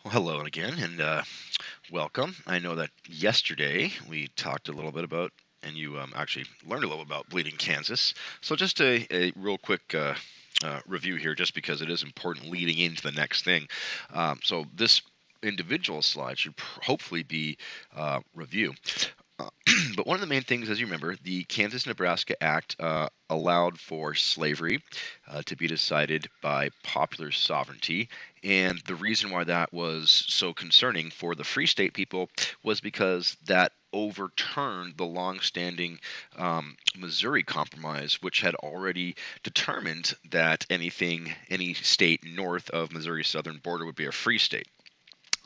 Well, hello again, and welcome. I know that yesterday we talked a little bit about, and you actually learned a little about bleeding Kansas. So just a real quick review here, just because it is important leading into the next thing. So this individual slide should hopefully be review. Uh, but one of the main things, as you remember, the Kansas-Nebraska Act allowed for slavery to be decided by popular sovereignty. And the reason why that was so concerning for the Free State people was because that overturned the long-standing Missouri Compromise, which had already determined that any state north of Missouri's southern border would be a free state.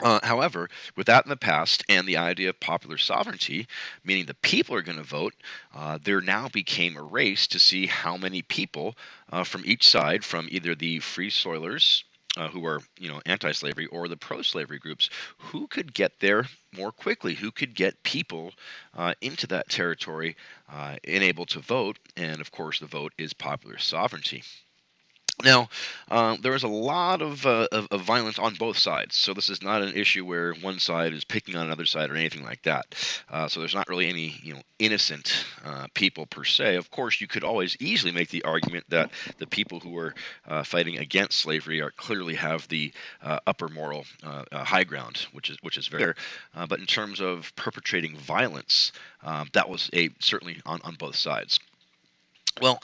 However, with that in the past and the idea of popular sovereignty, meaning the people are going to vote, there now became a race to see how many people from each side, from either the free soilers, who are anti-slavery, or the pro-slavery groups, who could get there more quickly, who could get people into that territory and able to vote. And of course, the vote is popular sovereignty. Now, there was a lot of violence on both sides, so this is not an issue where one side is picking on another side or anything like that. So there's not really any innocent people per se. Of course, you could always easily make the argument that the people who are fighting against slavery are clearly have the upper moral high ground, which is very fair. But in terms of perpetrating violence, that was a certainly on both sides. Well,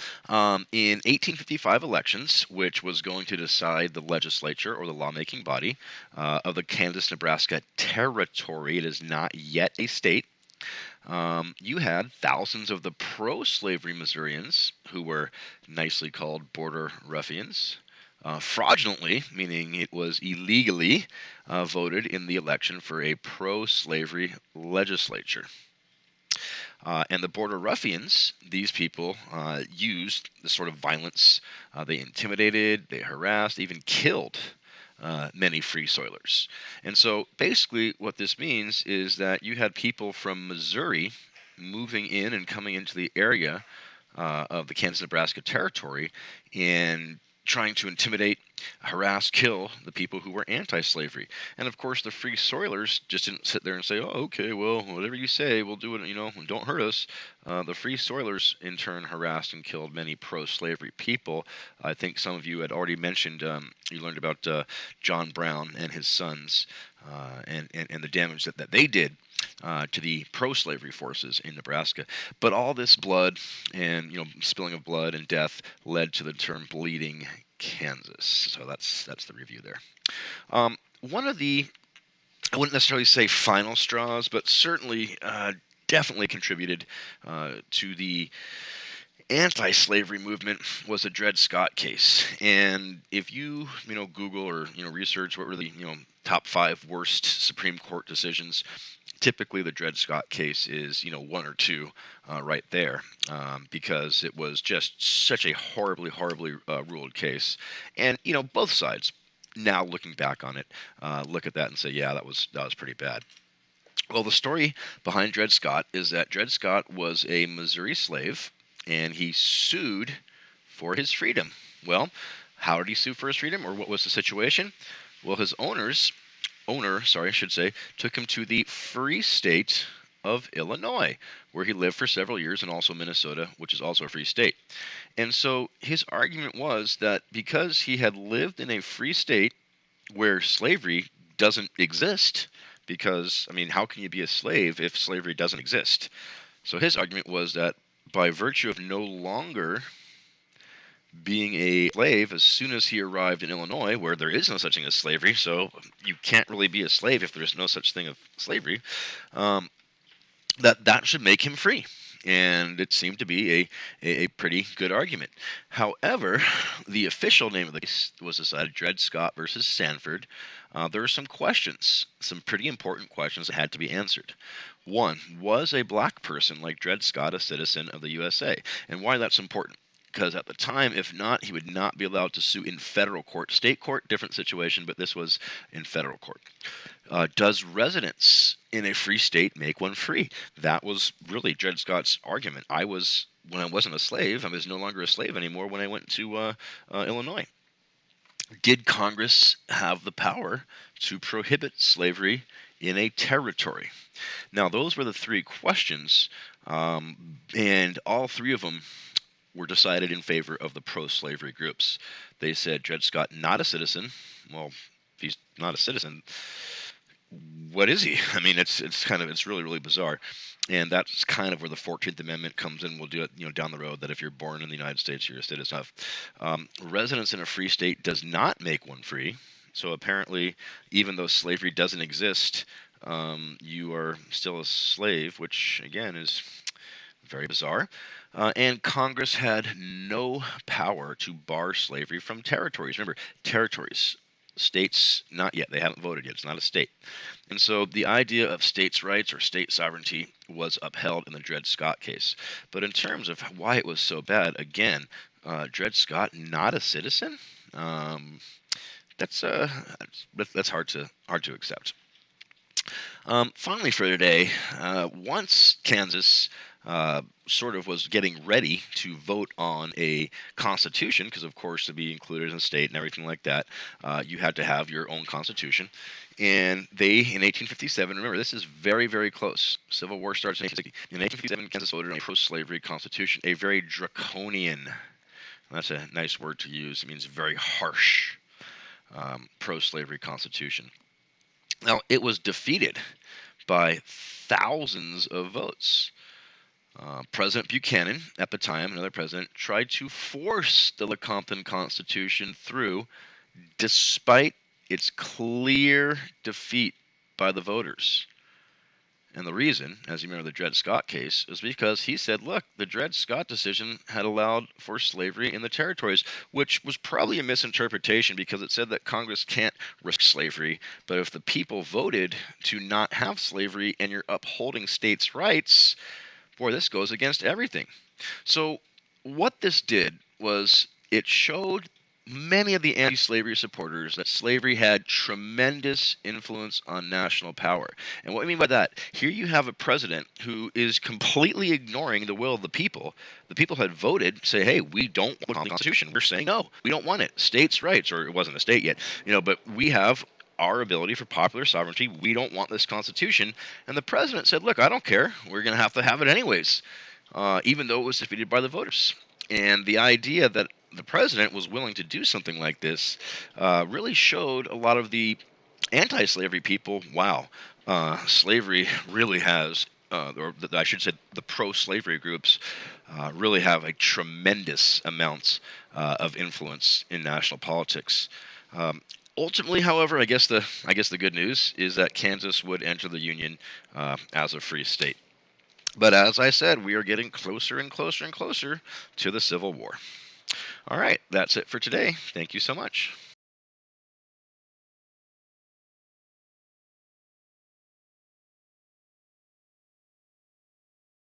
in 1855 elections, which was going to decide the legislature or the lawmaking body of the Kansas-Nebraska Territory, it is not yet a state. You had thousands of the pro-slavery Missourians, who were nicely called border ruffians, fraudulently, meaning it was illegally, voted in the election for a pro-slavery legislature. And the border ruffians, these people used the sort of violence. They intimidated, they harassed, even killed many free soilers. And so basically, what this means is that you had people from Missouri moving in and coming into the area of the Kansas Nebraska territory and trying to intimidate, harass, kill the people who were anti slavery. And of course, the free soilers just didn't sit there and say, oh, okay, well, whatever you say, we'll do it, don't hurt us. The free soilers, in turn, harassed and killed many pro slavery people. I think some of you had already mentioned, you learned about John Brown and his sons and the damage that they did to the pro-slavery forces in Nebraska. But all this blood and spilling of blood and death led to the term "bleeding Kansas." So that's the review there. One of the, I wouldn't necessarily say final straws, but certainly definitely contributed to the anti-slavery movement was the Dred Scott case. And if you Google or research what really top five worst Supreme Court decisions, typically the Dred Scott case is one or two right there, because it was just such a horribly ruled case. And both sides, now looking back on it, look at that and say, yeah, that was pretty bad. Well, the story behind Dred Scott is that Dred Scott was a Missouri slave, and he sued for his freedom. Well, how did he sue for his freedom, or what was the situation? Well, his owner, sorry, I should say, took him to the free state of Illinois, where he lived for several years, and also Minnesota, which is also a free state. And so his argument was that because he had lived in a free state where slavery doesn't exist, because, I mean, how can you be a slave if slavery doesn't exist? So his argument was that by virtue of no longer being a slave, as soon as he arrived in Illinois, where there is no such thing as slavery, so you can't really be a slave if there's no such thing of slavery, um, that should make him free. And it seemed to be a pretty good argument. However, the official name of the case was decided Dred Scott versus Sanford. There were some questions, some pretty important questions that had to be answered. One, was a black person like Dred Scott a citizen of the USA? And why that's important? Because at the time, if not, he would not be allowed to sue in federal court. State court, different situation, but this was in federal court. Does residence in a free state make one free? That was really Dred Scott's argument. When I wasn't a slave, I was no longer a slave anymore when I went to Illinois. Did Congress have the power to prohibit slavery in a territory? Now, those were the three questions, and all three of them were decided in favor of the pro-slavery groups. They said Dred Scott not a citizen. Well, if he's not a citizen, what is he? I mean, it's really bizarre, and that's kind of where the 14th Amendment comes in. We'll do it, down the road. That if you're born in the United States, you're a citizen. Residence in a free state does not make one free. So apparently, even though slavery doesn't exist, you are still a slave, which again is very bizarre. And Congress had no power to bar slavery from territories. Remember, territories. States, not yet. They haven't voted yet. It's not a state. And so the idea of states' rights or state sovereignty was upheld in the Dred Scott case. But in terms of why it was so bad, again, Dred Scott not a citizen. Um, that's that's hard to accept. Finally, for today, once Kansas sort of was getting ready to vote on a constitution, because of course to be included in a state and everything like that, you had to have your own constitution. And they, in 1857, remember this is very close. Civil War starts in 1860. In 1857, Kansas voted on a pro-slavery constitution, a very draconian. That's a nice word to use. It means very harsh pro-slavery constitution. Now it was defeated by thousands of votes. President Buchanan, at the time, another president, tried to force the Lecompton Constitution through despite its clear defeat by the voters. And the reason, as you remember the Dred Scott case, is because he said, look, the Dred Scott decision had allowed for slavery in the territories, which was probably a misinterpretation because it said that Congress can't risk slavery. But if the people voted to not have slavery and you're upholding states' rights, boy, this goes against everything. So what this did was it showed many of the anti-slavery supporters that slavery had tremendous influence on national power. And what I mean by that, here you have a president who is completely ignoring the will of the people. The people had voted, say, hey, we don't want the Constitution. We're saying no, we don't want it. States' rights, or it wasn't a state yet, but we have our ability for popular sovereignty. We don't want this Constitution. And the president said, look, I don't care. We're going to have it anyways, even though it was defeated by the voters. And the idea that the president was willing to do something like this really showed a lot of the anti-slavery people, wow, slavery really has, or I should say the pro-slavery groups really have a tremendous amounts of influence in national politics. Ultimately, however, I guess the good news is that Kansas would enter the Union as a free state. But as I said, we are getting closer and closer and closer to the Civil War. All right, that's it for today. Thank you so much.